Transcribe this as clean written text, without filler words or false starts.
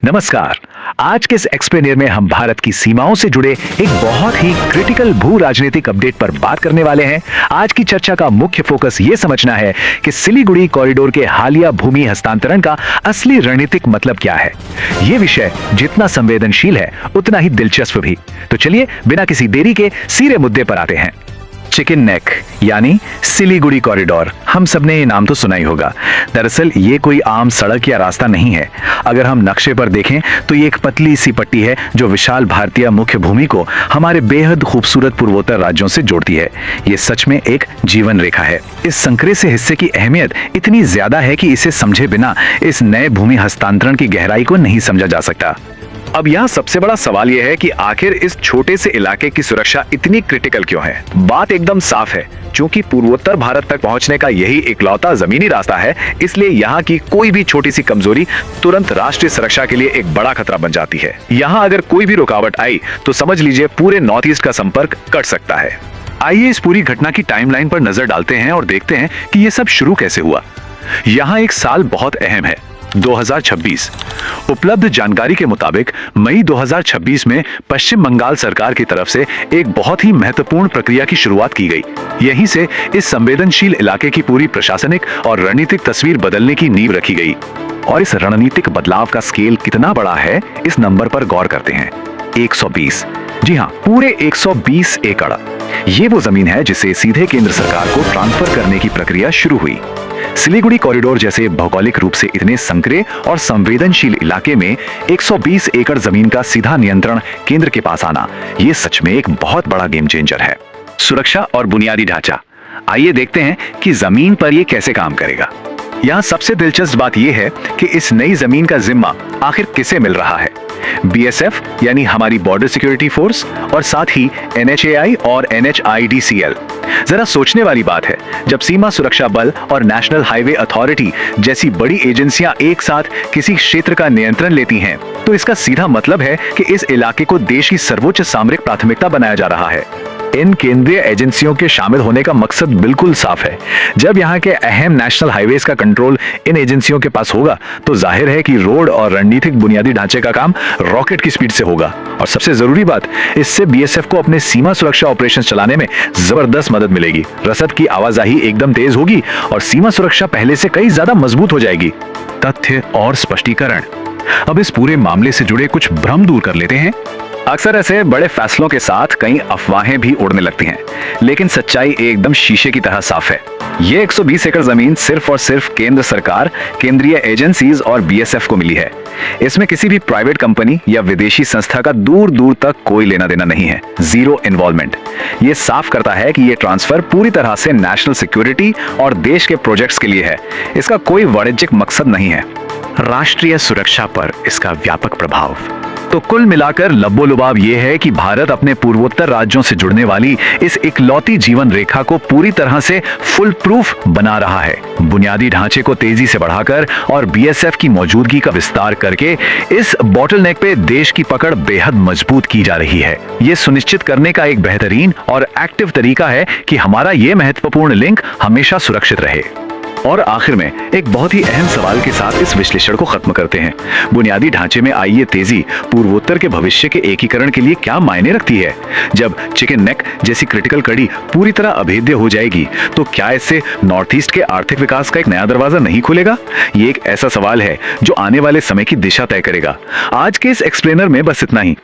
नमस्कार। आज के इस एक्सप्लेनर में हम भारत की सीमाओं से जुड़े एक बहुत ही क्रिटिकल भू राजनीतिक अपडेट पर बात करने वाले हैं। आज की चर्चा का मुख्य फोकस यह समझना है कि सिलीगुड़ी कॉरिडोर के हालिया भूमि हस्तांतरण का असली रणनीतिक मतलब क्या है। यह विषय जितना संवेदनशील है उतना ही दिलचस्प भी। तो चलिए बिना किसी देरी के सीधे मुद्दे पर आते हैं। चिकन नेक यानी सिलीगुड़ी कॉरिडोर, हम सबने ये नाम तो सुना ही होगा। दरअसल ये कोई आम सड़क या रास्ता नहीं है। अगर हम नक्शे पर देखें तो ये एक पतली सी पट्टी है जो विशाल भारतीय मुख्य भूमि को हमारे बेहद खूबसूरत पूर्वोत्तर राज्यों से जोड़ती है। ये सच में एक जीवन रेखा है। इस संकरे से हिस्से की अहमियत इतनी ज्यादा है कि इसे समझे बिना इस नए भूमि हस्तांतरण की गहराई को नहीं समझा जा सकता। अब यहाँ सबसे बड़ा सवाल यह है कि आखिर इस छोटे से इलाके की सुरक्षा इतनी क्रिटिकल क्यों है। बात एकदम साफ है, क्योंकि पूर्वोत्तर भारत तक पहुंचने का यही इकलौता जमीनी रास्ता है, इसलिए यहाँ की कोई भी छोटी सी कमजोरी तुरंत राष्ट्रीय सुरक्षा के लिए एक बड़ा खतरा बन जाती है। यहाँ अगर कोई भी रुकावट आई तो समझ लीजिए पूरे नॉर्थ ईस्ट का संपर्क कट सकता है। आइए इस पूरी घटना की टाइमलाइन पर नजर डालते हैं और देखते हैं कि ये सब शुरू कैसे हुआ। यहाँ एक साल बहुत अहम है, 2026। उपलब्ध जानकारी के मुताबिक मई 2026 में पश्चिम बंगाल सरकार की तरफ से एक बहुत ही महत्वपूर्ण प्रक्रिया की शुरुआत की गई। यहीं से इस संवेदनशील इलाके की पूरी प्रशासनिक और रणनीतिक तस्वीर बदलने की नींव रखी गई। और इस रणनीतिक बदलाव का स्केल कितना बड़ा है, इस नंबर पर गौर करते हैं। 120, जी हाँ, पूरे 120 एकड़। ये वो जमीन है जिसे सीधे केंद्र सरकार को ट्रांसफर करने की प्रक्रिया शुरू हुई। सिलीगुड़ी कॉरिडोर जैसे भौगोलिक रूप से इतने संकरे और संवेदनशील इलाके में 120 एकड़ जमीन का सीधा नियंत्रण केंद्र के पास आना, ये सच में एक बहुत बड़ा गेम चेंजर है। सुरक्षा और बुनियादी ढांचा, आइए देखते हैं कि जमीन पर यह कैसे काम करेगा। यहाँ सबसे दिलचस्प बात यह है कि इस नई जमीन का जिम्मा आखिर किसे मिल रहा है। बीएसएफ यानी हमारी बॉर्डर सिक्योरिटी फोर्स और साथ ही एनएचएआई और एनएचआईडीसीएल। जरा सोचने वाली बात है, जब सीमा सुरक्षा बल और नेशनल हाईवे अथॉरिटी जैसी बड़ी एजेंसियां एक साथ किसी क्षेत्र का नियंत्रण लेती हैं, तो इसका सीधा मतलब है कि इस इलाके को देश की सर्वोच्च सामरिक प्राथमिकता बनाया जा रहा है। इन केंद्रीय एजेंसियों के शामिल होने का मकसद बिल्कुल साफ है। जब यहाँ के अहम नेशनल हाईवेज का कंट्रोल इन एजेंसियों के पास होगा तो जाहिर है कि रोड और रणनीतिक बुनियादी ढांचे का काम रॉकेट की स्पीड से होगा। और सबसे जरूरी बात, इससे बीएसएफ को अपने सीमा सुरक्षा ऑपरेशन चलाने में जबरदस्त मदद मिलेगी। रसद की आवाजाही एकदम तेज होगी और सीमा सुरक्षा पहले से कई ज्यादा मजबूत हो जाएगी। तथ्य और स्पष्टीकरण, अब इस पूरे मामले से जुड़े कुछ भ्रम दूर कर लेते हैं। अक्सर ऐसे बड़े फैसलों के साथ कई अफवाहें भी उड़ने लगती हैं, लेकिन सच्चाई एकदम शीशे की तरह साफ है। ये 120 एकड़ जमीन सिर्फ और सिर्फ केंद्र सरकार, केंद्रीय एजेंसीज और बीएसएफ को मिली है। इसमें किसी भी प्राइवेट कंपनी या विदेशी संस्था का दूर दूर तक कोई लेना देना नहीं है, जीरो इन्वॉल्वमेंट। ये साफ करता है कि ये ट्रांसफर पूरी तरह से नेशनल सिक्योरिटी और देश के प्रोजेक्ट्स के लिए है। इसका कोई वाणिज्यिक मकसद नहीं है। राष्ट्रीय सुरक्षा पर इसका व्यापक प्रभाव, तो कुल मिलाकर लब्बो-लुबाब यह है कि भारत अपने पूर्वोत्तर राज्यों से जुड़ने वाली इस इकलौती जीवन रेखा को पूरी तरह से फुल प्रूफ बना रहा है। बुनियादी ढांचे को तेजी से बढ़ाकर और बीएसएफ की मौजूदगी का विस्तार करके इस बॉटलनेक पे देश की पकड़ बेहद मजबूत की जा रही है। ये सुनिश्चित करने का एक बेहतरीन और एक्टिव तरीका है कि हमारा ये महत्वपूर्ण लिंक हमेशा सुरक्षित रहे। और आखिर में एक बहुत ही अहम सवाल के साथ इस विश्लेषण को खत्म करते हैं। बुनियादी ढांचे में आई ये तेजी पूर्वोत्तर के भविष्य के एकीकरण के लिए क्या मायने रखती है। जब चिकन नेक जैसी क्रिटिकल कड़ी पूरी तरह अभेद्य हो जाएगी तो क्या इससे नॉर्थ ईस्ट के आर्थिक विकास का एक नया दरवाजा नहीं खुलेगा। ये एक ऐसा सवाल है जो आने वाले समय की दिशा तय करेगा। आज के इस एक्सप्लेनर में बस इतना ही।